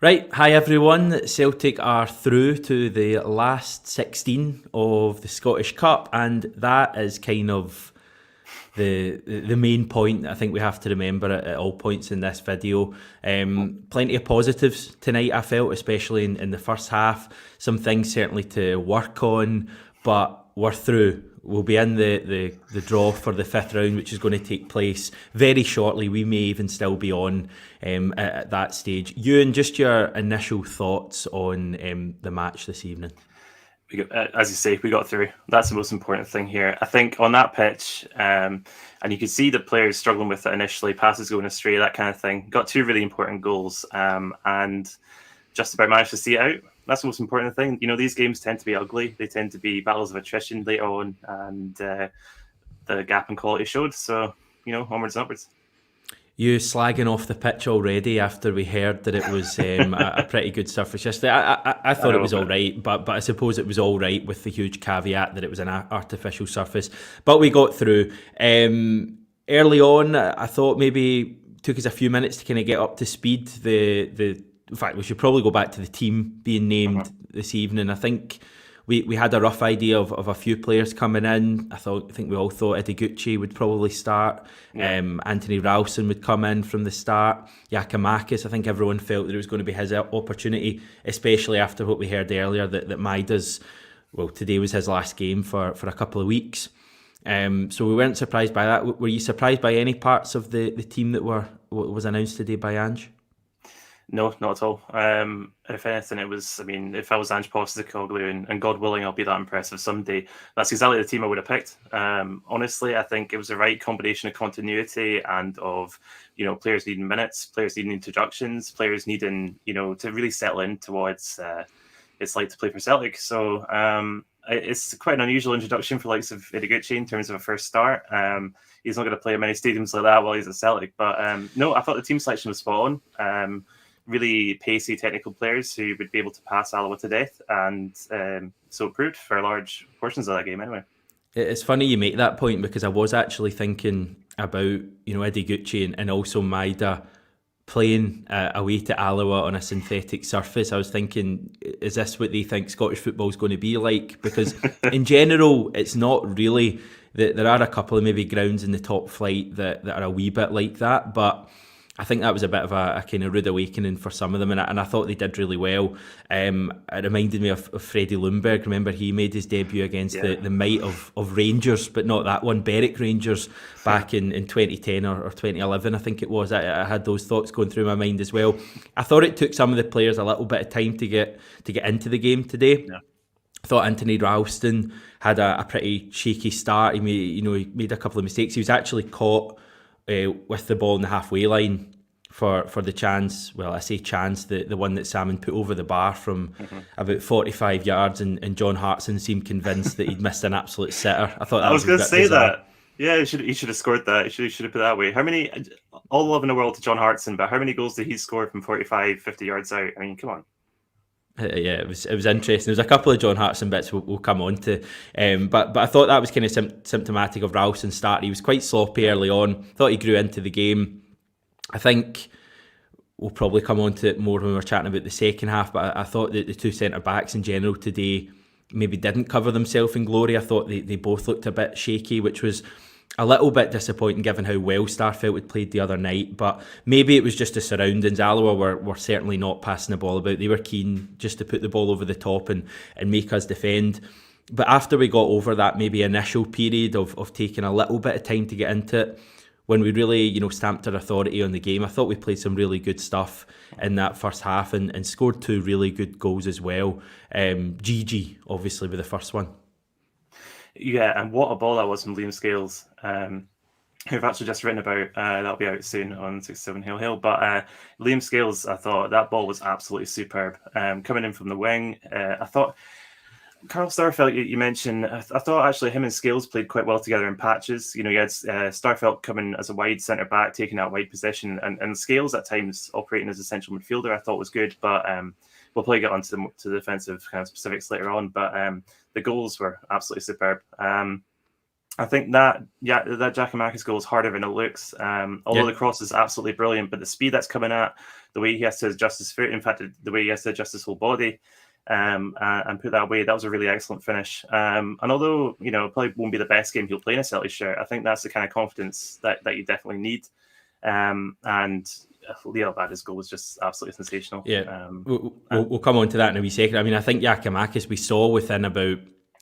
Right, hi everyone. Celtic are through to the last 16 of the Scottish Cup, and that is kind of the main point I think we have to remember at all points in this video. Plenty of positives tonight, I felt, especially in the first half. Some things certainly to work on, but we're through. We'll be in the draw for the fifth round, which is going to take place very shortly. We may even still be on at that stage. Euan, just your initial thoughts on the match this evening. As you say, we got through. That's the most important thing here. I think on that pitch, and you could see the players struggling with it initially, passes going astray, that kind of thing. Got two really important goals, and just about managed to see it out. That's the most important thing. These games tend to be ugly. They tend to be battles of attrition later on, and the gap in quality showed. So, onwards and upwards. You slagging off the pitch already after we heard that it was a pretty good surface yesterday. I thought it was all right, but I suppose it was all right with the huge caveat that it was an artificial surface. But we got through. Early on, I thought maybe took us a few minutes to kind of get up to speed. In fact, we should probably go back to the team being named this evening. I think we had a rough idea of a few players coming in. I think we all thought Idiguchi would probably start. Yeah. Anthony Ralston would come in from the start. Giakoumakis, I think everyone felt that it was going to be his opportunity, especially after what we heard earlier that Maida's, well, today was his last game for a couple of weeks. So we weren't surprised by that. Were you surprised by any parts of the team that was announced today by Ange? No, not at all. If anything, it was, if I was Ange Postecoglou, and God willing, I'll be that impressive someday, that's exactly the team I would have picked. Honestly, I think it was the right combination of continuity and of, players needing minutes, players needing introductions, players needing, to really settle into what it's like to play for Celtic. So it's quite an unusual introduction for likes of Idiguchi in terms of a first start. He's not going to play in many stadiums like that while he's at Celtic. But no, I thought the team selection was spot on. Really pacey technical players who would be able to pass Alloa to death, and so it proved for large portions of that game anyway. It's funny you make that point, because I was actually thinking about Idiguchi and also Maida playing away to Alloa on a synthetic surface. I was thinking, is this what they think Scottish football is going to be like? Because in general, it's not really. There are a couple of maybe grounds in the top flight that are a wee bit like that, but I think that was a bit of a kind of rude awakening for some of them, and I thought they did really well. It reminded me of Freddie Ljungberg. Remember, he made his debut against the might of Rangers, but not that one, Berwick Rangers, back in 2010 or 2011, I think it was. I had those thoughts going through my mind as well. I thought it took some of the players a little bit of time to get into the game today. Yeah. I thought Anthony Ralston had a pretty shaky start. He made a couple of mistakes. He was actually caught with the ball in the halfway line for the chance. Well, I say chance, the one that Salmon put over the bar from about 45 yards, and John Hartson seemed convinced that he'd missed an absolute sitter. I thought that I was going to say bizarre. that. Yeah, he should have scored that. He should have put it that way. How many, all love in the world to John Hartson, but how many goals did he score from 45, 50 yards out? I mean, come on. Yeah, it was interesting. There's a couple of John Hartson bits we'll come on to, but I thought that was kind of symptomatic of Ralston's start. He was quite sloppy early on. Thought he grew into the game. I think we'll probably come on to it more when we're chatting about the second half, but I thought that the two centre backs in general today maybe didn't cover themselves in glory. I thought they both looked a bit shaky, which was a little bit disappointing given how well Starfelt had played the other night, but maybe it was just the surroundings. Alloa were certainly not passing the ball about. They were keen just to put the ball over the top and make us defend. But after we got over that maybe initial period of taking a little bit of time to get into it, when we really stamped our authority on the game, I thought we played some really good stuff in that first half and scored two really good goals as well. Gigi, obviously, with the first one. Yeah, and what a ball that was from Liam Scales, who I've actually just written about. That'll be out soon on 67 Hill Hill. But Liam Scales, I thought that ball was absolutely superb. Coming in from the wing, I thought Carl Starfelt, you mentioned, I thought actually him and Scales played quite well together in patches. You had Starfelt coming as a wide centre-back, taking that wide position, and Scales at times operating as a central midfielder, I thought was good, but we'll probably get on to the defensive kind of specifics later on, but the goals were absolutely superb. I think that Giakoumakis goal is harder than it looks. Although the cross is absolutely brilliant, but the speed that's coming at, the way he has to adjust his foot, in fact, the way he has to adjust his whole body, and put that away, that was a really excellent finish. And although it probably won't be the best game he'll play in a Celtic shirt, I think that's the kind of confidence that you definitely need. And Leo Abada's goal was just absolutely sensational. Yeah, we'll come on to that in a wee second. I mean, I think Giakoumakis, we saw within about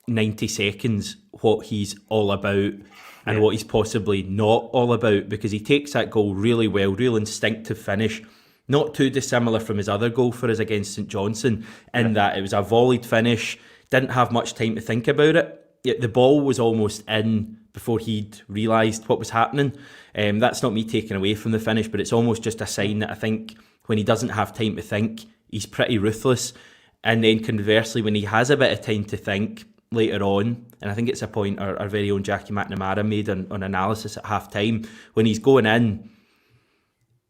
90 seconds what he's all about and what he's possibly not all about, because he takes that goal really well, real instinctive finish, not too dissimilar from his other goal for us against St Johnstone, in that it was a volleyed finish, didn't have much time to think about it. Yet the ball was almost in before he'd realised what was happening. That's not me taking away from the finish, but it's almost just a sign that I think when he doesn't have time to think, he's pretty ruthless. And then conversely, when he has a bit of time to think later on, and I think it's a point our very own Jackie McNamara made on analysis at half time, when he's going in,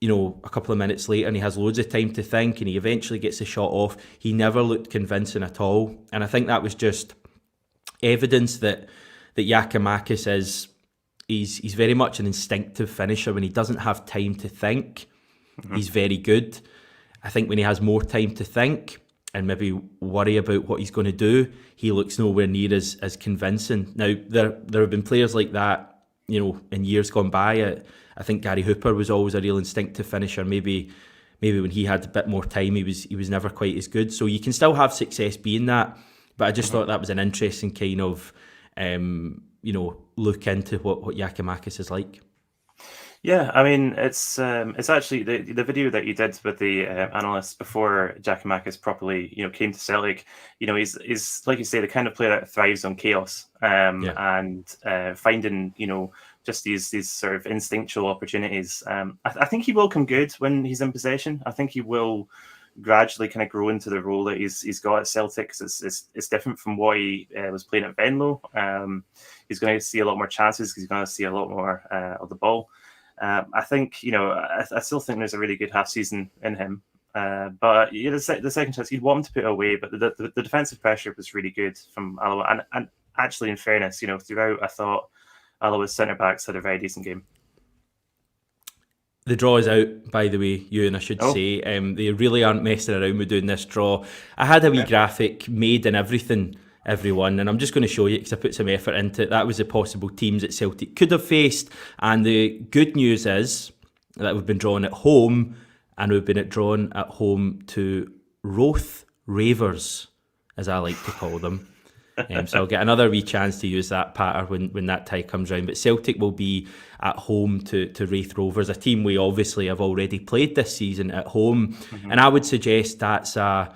a couple of minutes later and he has loads of time to think and he eventually gets the shot off, he never looked convincing at all. And I think that was just evidence that Giakoumakis he's very much an instinctive finisher. When he doesn't have time to think, he's very good. I think when he has more time to think and maybe worry about what he's going to do, he looks nowhere near as convincing. Now, there have been players like that, in years gone by. I think Gary Hooper was always a real instinctive finisher. Maybe when he had a bit more time, he was never quite as good. So you can still have success being that. But I just thought that was an interesting kind of, look into what Giakoumakis is like. Yeah, I mean, it's actually the video that you did with the analysts before Giakoumakis properly, came to Celtic. He's like you say, the kind of player that thrives on chaos, and finding, just these sort of instinctual opportunities. I think he will come good when he's in possession. I think he will gradually kind of grow into the role that he's got at Celtic. It's different from what he was playing at Venlo. He's going to see a lot more chances because he's going to see a lot more of the ball. I think, I still think there's a really good half season in him. But the second chance, you'd want him to put it away, but the defensive pressure was really good from Alloa. And actually, in fairness, throughout, I thought Alloa's centre-backs had a very decent game. The draw is out, by the way, Euan, I should say. They really aren't messing around with doing this draw. I had a wee graphic made and everyone, and I'm just going to show you because I put some effort into it. That was the possible teams that Celtic could have faced, and the good news is that we've been drawn at home, and we've been drawn at home to Roth Ravers, as I like to call them. So I'll get another wee chance to use that pattern when that tie comes round. But Celtic will be at home to Wraith Rovers, a team we obviously have already played this season at home. And I would suggest that's a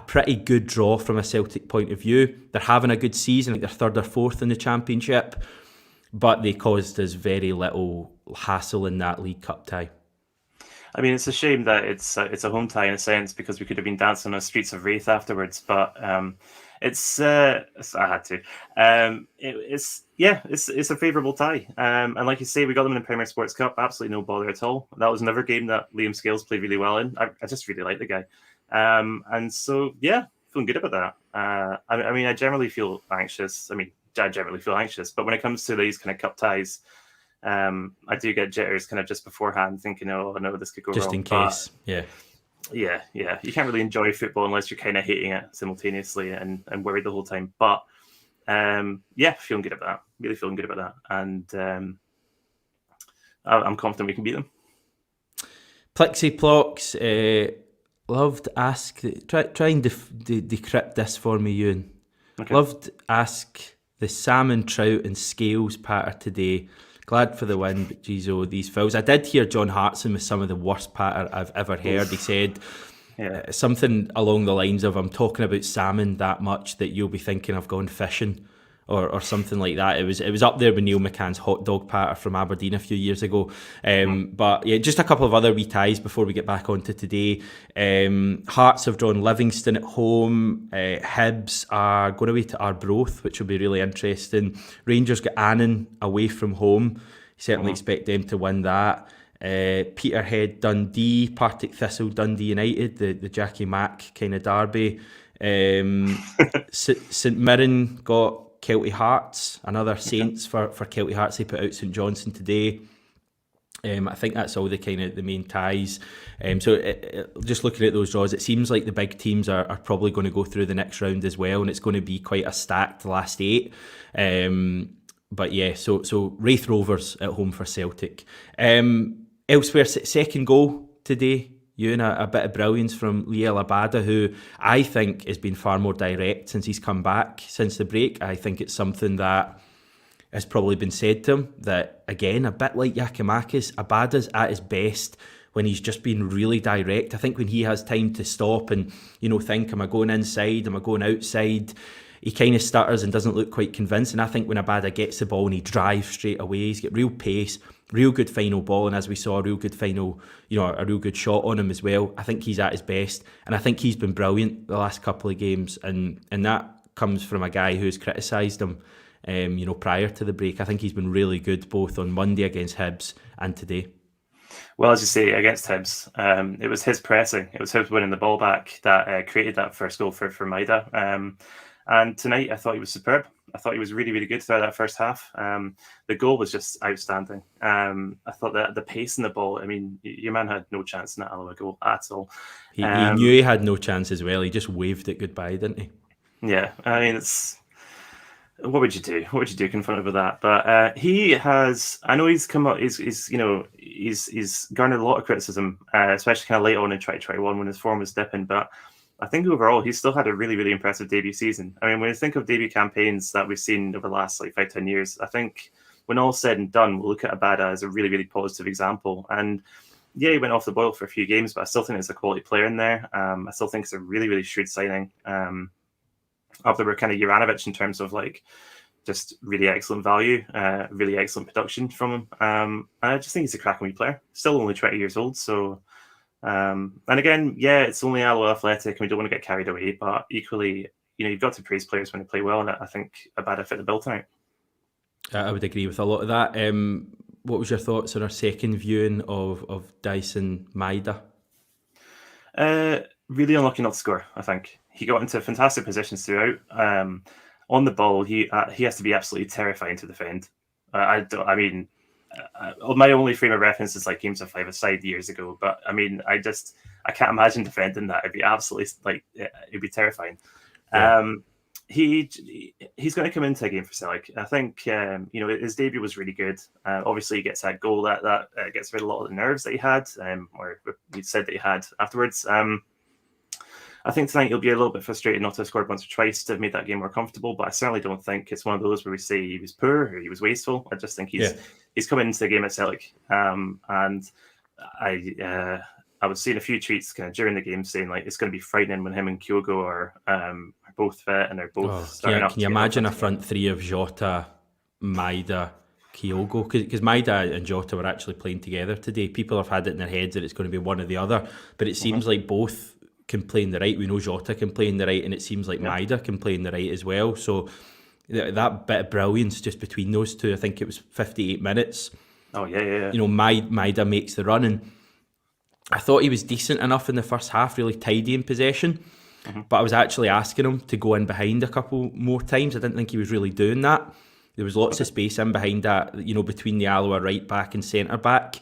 pretty good draw from a Celtic point of view. They're having a good season, like they're third or fourth in the Championship, but they caused us very little hassle in that League Cup tie. I mean, it's a shame that it's a home tie in a sense, because we could have been dancing on the streets of Wraith afterwards, but it's I had to. It's a favourable tie, and like you say, we got them in the Premier Sports Cup. Absolutely no bother at all. That was another game that Liam Scales played really well in. I just really like the guy, and so feeling good about that. I mean, I generally feel anxious. But when it comes to these kind of cup ties, I do get jitters kind of just beforehand, thinking, oh no, this could go wrong. Just in case, Yeah. You can't really enjoy football unless you're kind of hating it simultaneously and worried the whole time. But feeling good about that. Really feeling good about that. And I'm confident we can beat them. Plixie Plox, loved ask. Try and decrypt this for me, Euan. Okay. Loved ask the salmon, trout, and scales patter today. Glad for the win, but geez, these fouls. I did hear John Hartson with some of the worst patter I've ever heard. He said something along the lines of, I'm talking about salmon that much that you'll be thinking I've gone fishing, or something like that. It was up there with Neil McCann's hot dog patter from Aberdeen a few years ago. But just a couple of other wee ties before we get back onto today. Hearts have drawn Livingston at home. Hibs are going away to Arbroath, which will be really interesting. Rangers got Annan away from home. Certainly expect them to win that. Peterhead, Dundee, Partick Thistle, Dundee United, the Jackie Mack kind of derby. St Mirren got Kelty Hearts, another Saints for Kelty Hearts. They put out St Johnstone today. I think that's all the main ties. Just looking at those draws, it seems like the big teams are probably going to go through the next round as well, and it's going to be quite a stacked last 8. But yeah, so Wraith Rovers at home for Celtic. Elsewhere, second goal today, Euan, a bit of brilliance from Liel Abada, who I think has been far more direct since he's come back since the break. I think it's something that has probably been said to him, that again, a bit like Giakoumakis, Abada's at his best when he's just been really direct. I think when he has time to stop and, think, am I going inside, am I going outside, he kind of stutters and doesn't look quite convincing. I think when Abada gets the ball and he drives straight away, he's got real pace, real good final ball, and as we saw, a real good final, a real good shot on him as well. I think he's at his best, and I think he's been brilliant the last couple of games, and that comes from a guy who's criticised him prior to the break. I think he's been really good both on Monday against Hibs and today. Well, as you say, against Hibs, it was his pressing, it was Hibs winning the ball back that created that first goal for Maida. And tonight, I thought he was superb. I thought he was really, really good throughout that first half. The goal was just outstanding. I thought that the pace in the ball, your man had no chance in that Alloa goal at all. He knew he had no chance as well. He just waved it goodbye, didn't he? Yeah, it's... What would you do? What would you do confronted with that? But he has... I know he's come up... He's garnered a lot of criticism, especially kind of late on in 2021 when his form was dipping, but I think overall he's still had a really, really impressive debut season. When you think of debut campaigns that we've seen over the last 5-10 years, I think when all's said and done, we'll look at Abada as a really, really positive example. And yeah, he went off the boil for a few games, but I still think there's a quality player in there. I still think it's a really, really shrewd signing. Up there were kind of Juranovic in terms of just really excellent value, really excellent production from him. And I just think he's a cracking wee player. Still only 20 years old, so... and again, yeah, it's only Alloa Athletic and we don't want to get carried away, but equally, you've got to praise players when they play well, and I think Abada fit the bill tonight. I would agree with a lot of that. What was your thoughts on our second viewing of Dyson Maida? Really unlucky not to score, I think. He got into fantastic positions throughout. On the ball, he has to be absolutely terrifying to defend. My only frame of reference is games of 5-a-side years ago, but I can't imagine defending that. It'd be absolutely it'd be terrifying. Yeah. He's going to come into a game for Celtic. I think his debut was really good. Obviously, he gets that goal that gets rid of a lot of the nerves that he had, or he said that he had afterwards. I think tonight he'll be a little bit frustrated not to have scored once or twice to have made that game more comfortable, but I certainly don't think it's one of those where we say he was poor or he was wasteful. I just think he's coming into the game at Celtic, and I was seeing a few tweets kind of during the game saying it's going to be frightening when him and Kyogo are both fit and they're both starting up. Can you imagine a front three of Jota, Maida, Kyogo? Because Maida and Jota were actually playing together today. People have had it in their heads that it's going to be one or the other, but it seems like both can play in the right. We know Jota can play in the right, and it seems like Maida can play in the right as well. So that bit of brilliance just between those two, I think it was 58 minutes. Oh, yeah. Maida makes the run, and I thought he was decent enough in the first half, really tidy in possession. Mm-hmm. But I was actually asking him to go in behind a couple more times. I didn't think he was really doing that. There was lots of space in behind that, between the Alloa right back and centre back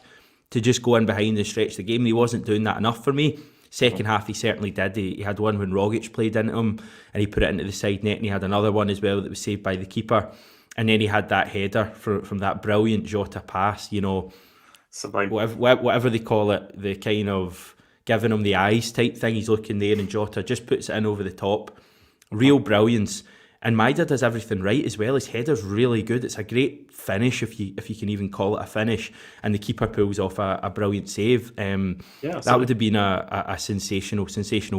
to just go in behind and stretch the game. And he wasn't doing that enough for me. Second half, he certainly did. He had one when Rogic played into him and he put it into the side net, and he had another one as well that was saved by the keeper. And then he had that header from that brilliant Jota pass, Sublime. Whatever they call it, the kind of giving him the eyes type thing. He's looking there and Jota just puts it in over the top. Real brilliance. And Maida does everything right as well. His header's really good. It's a great finish, if you can even call it a finish. And the keeper pulls off a brilliant save. That would have been a sensational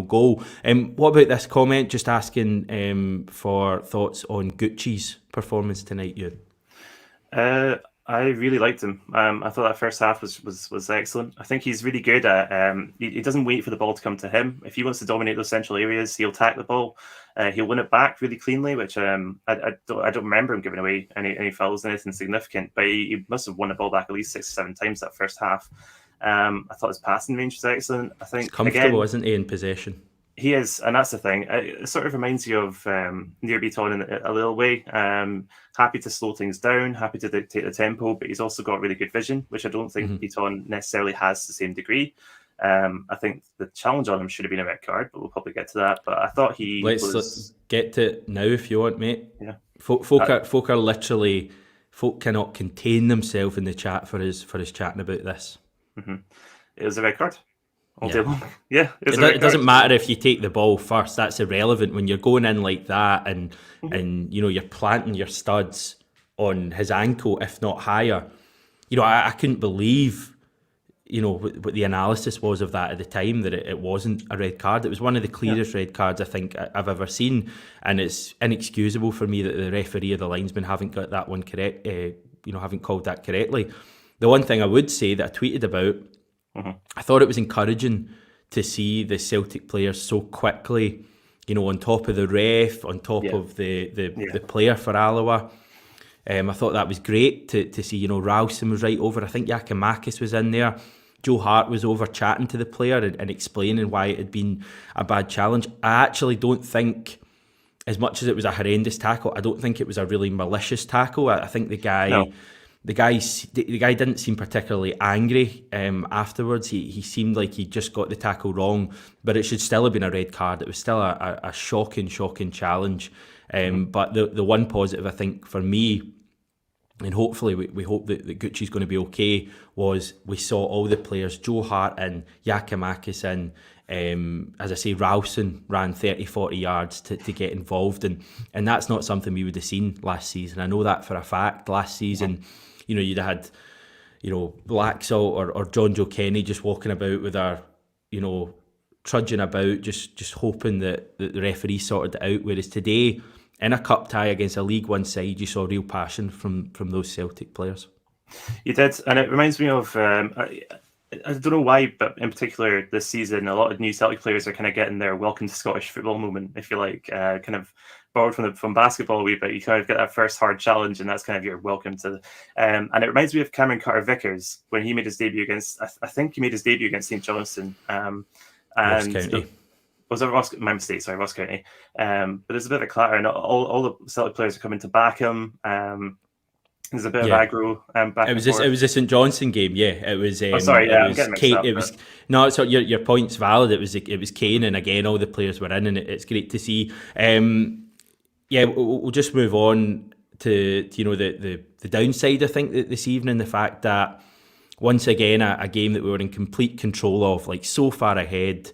goal. What about this comment? Just asking for thoughts on Gucci's performance tonight, Euan. I really liked him. I thought that first half was excellent. I think he's really good at... he doesn't wait for the ball to come to him. If he wants to dominate those central areas, he'll tack the ball. He'll win it back really cleanly, which I don't remember him giving away any fouls, anything significant, but he must have won the ball back at least 6 or 7 times that first half. I thought his passing range was excellent. I think he's comfortable, isn't he, in possession? He is, and that's the thing. It sort of reminds you of Near Beaton in a little way. Happy to slow things down, happy to dictate the tempo, but he's also got really good vision, which I don't think Beaton necessarily has to the same degree. I think the challenge on him should have been a red card, but we'll probably get to that. But I thought Let's get to it now if you want, mate. Yeah. Folk are literally, folk cannot contain themselves in the chat for his chatting about this. It was a red card. All day long. Yeah, it doesn't matter if you take the ball first. That's irrelevant when you're going in like that, and you're planting your studs on his ankle, if not higher. I couldn't believe what the analysis was of that at the time, that it wasn't a red card. It was one of the clearest red cards I think I've ever seen, and it's inexcusable for me that the referee or the linesman haven't got that one correct. Haven't called that correctly. The one thing I would say that I tweeted about, I thought it was encouraging to see the Celtic players so quickly, on top of the ref, on top of the player for Alloa. I thought that was great to see. Ralston was right over. I think Giakoumakis was in there. Joe Hart was over chatting to the player and explaining why it had been a bad challenge. I actually don't think, as much as it was a horrendous tackle, I don't think it was a really malicious tackle. I think the guy didn't seem particularly angry afterwards. He seemed like he just got the tackle wrong, but it should still have been a red card. It was still a shocking challenge. But the one positive, I think, for me, and hopefully we hope that Gucci's going to be okay, was we saw all the players, Joe Hart and Giakoumakis and, as I say, Ralston ran 30-40 yards to get involved, and that's not something we would have seen last season. I know that for a fact. Last season, you'd have had, Blacksall or John Joe Kenny just walking about with our, trudging about, just hoping that the referee sorted it out. Whereas today, in a cup tie against a League One side, you saw real passion from those Celtic players. You did, and it reminds me of, I don't know why, but in particular this season, a lot of new Celtic players are kind of getting their welcome to Scottish football moment, if you like, kind of borrowed from basketball a wee bit. You kind of get that first hard challenge, and that's kind of your welcome to. And it reminds me of Cameron Carter-Vickers when he made his debut against, I think he made his debut against St Johnstone. Ross County. Was it Ross? My mistake. Sorry, Ross County. But there's a bit of a clatter, and all the Celtic players are coming to back him. There's a bit of aggro back. It was a St Johnstone game. Yeah, it was. Sorry, I'm getting mixed up. It was no. So your point's valid. It was Kane, and again, all the players were in, and it's great to see. We'll just move on to the downside. I think that this evening, the fact that once again a game that we were in complete control of, like so far ahead.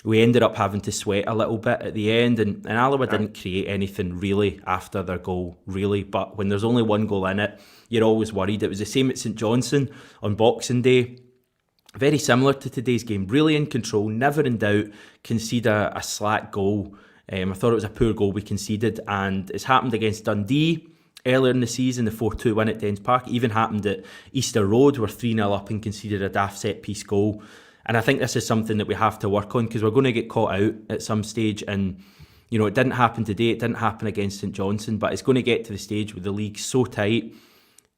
We ended up having to sweat a little bit at the end, and Alloa didn't create anything really after their goal, really. But when there's only one goal in it, you're always worried. It was the same at St Johnstone on Boxing Day. Very similar to today's game. Really in control, never in doubt. Concede a slack goal. I thought it was a poor goal we conceded, and it's happened against Dundee earlier in the season, the 4-2 win at Dens Park. It even happened at Easter Road, where 3-0 up and conceded a daft set-piece goal. And I think this is something that we have to work on, because we're going to get caught out at some stage. And, it didn't happen today. It didn't happen against St Johnstone. But it's going to get to the stage with the league so tight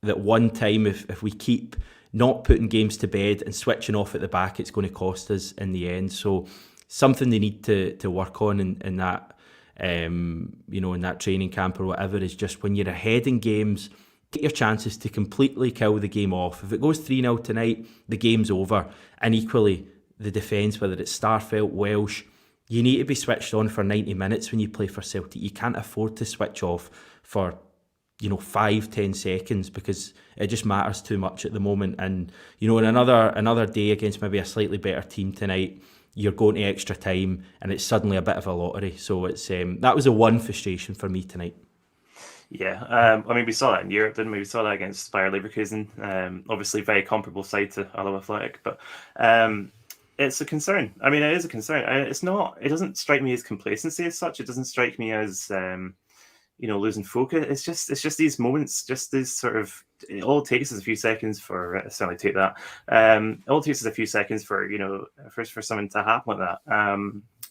that one time, if we keep not putting games to bed and switching off at the back, it's going to cost us in the end. So something they need to work on in that, in that training camp or whatever, is just when you're ahead in games, get your chances to completely kill the game off. If it goes 3-0 tonight, the game's over. And equally, the defence, whether it's Starfelt, Welsh, you need to be switched on for 90 minutes when you play for Celtic. You can't afford to switch off for 5-10 seconds, because it just matters too much at the moment. And in another day against maybe a slightly better team tonight, you're going to extra time, and it's suddenly a bit of a lottery. So it's that was the one frustration for me tonight. Yeah, we saw that in Europe, didn't we? We saw that against Bayer Leverkusen. Obviously, very comparable side to Alloa Athletic, but it's a concern. It is a concern. It's not. It doesn't strike me as complacency as such. It doesn't strike me as losing focus. It's just these moments, just this sort of. All it takes is a few seconds for. Certainly take that. All it takes is a few seconds for for something to happen like that.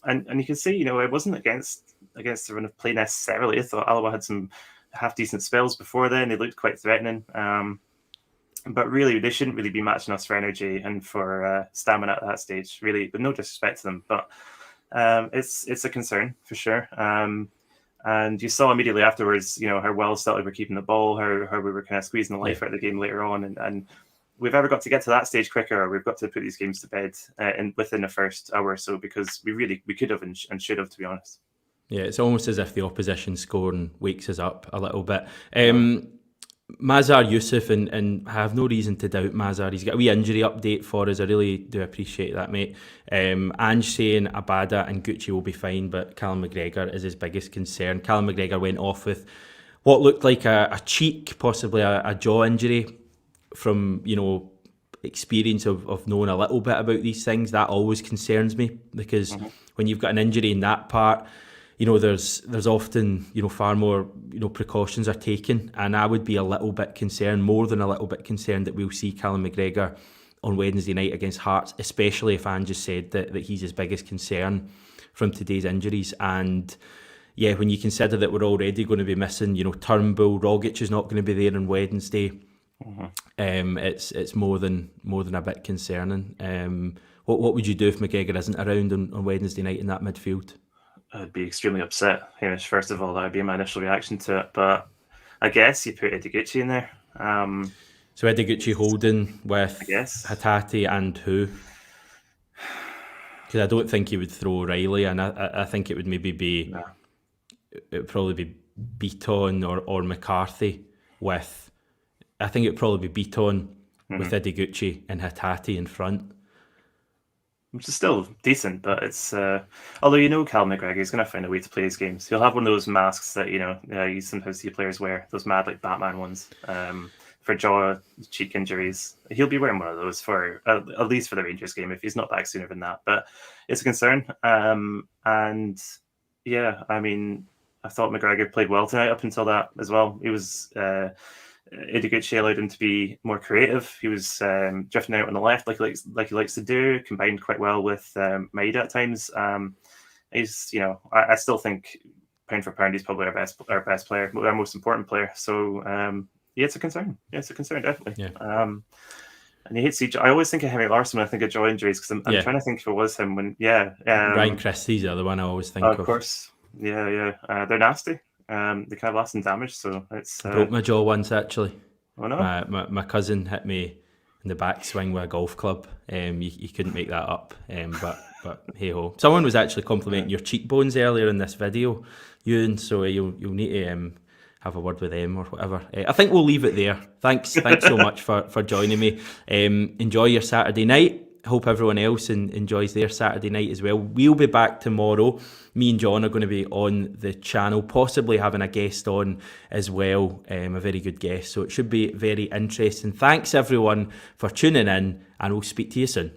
And you can see, it wasn't against the run of play necessarily. I thought Alloa had some half decent spells before then. They looked quite threatening, but really they shouldn't really be matching us for energy and for stamina at that stage, really. But no disrespect to them, but it's a concern for sure. And you saw immediately afterwards, how well Celtic were keeping the ball, how we were kind of squeezing the life out of the game later on, and we've ever got to get to that stage quicker, or we've got to put these games to bed within the first hour or so, because we could have and should have, to be honest. Yeah, it's almost as if the opposition scoring wakes us up a little bit. Mazhar Youssef, and I have no reason to doubt Mazhar. He's got a wee injury update for us. I really do appreciate that, mate. Ange saying Abada and Gucci will be fine, but Callum McGregor is his biggest concern. Callum McGregor went off with what looked like a cheek, possibly a jaw injury from, experience of knowing a little bit about these things. That always concerns me, because when you've got an injury in that part, there's often, far more, precautions are taken, and I would be a little bit concerned, more than a little bit concerned, that we'll see Callum McGregor on Wednesday night against Hearts, especially if Ange just said that he's his biggest concern from today's injuries. And yeah, when you consider that we're already going to be missing, Turnbull, Rogic is not going to be there on Wednesday. It's more than a bit concerning. What would you do if McGregor isn't around on Wednesday night in that midfield? I'd be extremely upset, Hamish. First of all, that would be my initial reaction to it. But I guess you put Idiguchi in there. So Idiguchi holding with Hatate and who? Because I don't think he would throw Riley, and I think it would maybe be... No. It would probably be Beaton or McCarthy with... I think it would probably be Beaton with Idiguchi and Hatate in front. Which is still decent, but it's... although Cal McGregor, he's going to find a way to play his games. He'll have one of those masks that, you sometimes see players wear, those mad, Batman ones, for jaw, cheek injuries. He'll be wearing one of those for, at least for the Rangers game, if he's not back sooner than that. But it's a concern. And, yeah, I mean, I thought McGregor played well tonight up until that as well. He was... Idiguchi allowed him to be more creative. He was drifting out on the left like he likes to do, combined quite well with Maeda at times. He's, I still think pound for pound he's probably our best player, our most important player. So yeah, it's a concern. Yeah, it's a concern, definitely. Yeah. And you hate to see. I always think of Henry Larsson when I think of jaw injuries, because I'm trying to think if it was him when. Ryan Christie's the other one I always think of. Of course. Yeah. They're nasty. They kind of lasting damage, so it's... broke my jaw once, actually. Oh, no? My cousin hit me in the backswing with a golf club. You couldn't make that up, but hey-ho. Someone was actually complimenting your cheekbones earlier in this video, Euan, so you'll need to have a word with them or whatever. I think we'll leave it there. Thanks so much for joining me. Enjoy your Saturday night. Hope everyone else enjoys their Saturday night as well. We'll be back tomorrow. Me and John are going to be on the channel, possibly having a guest on as well, a very good guest. So it should be very interesting. Thanks everyone for tuning in, and we'll speak to you soon.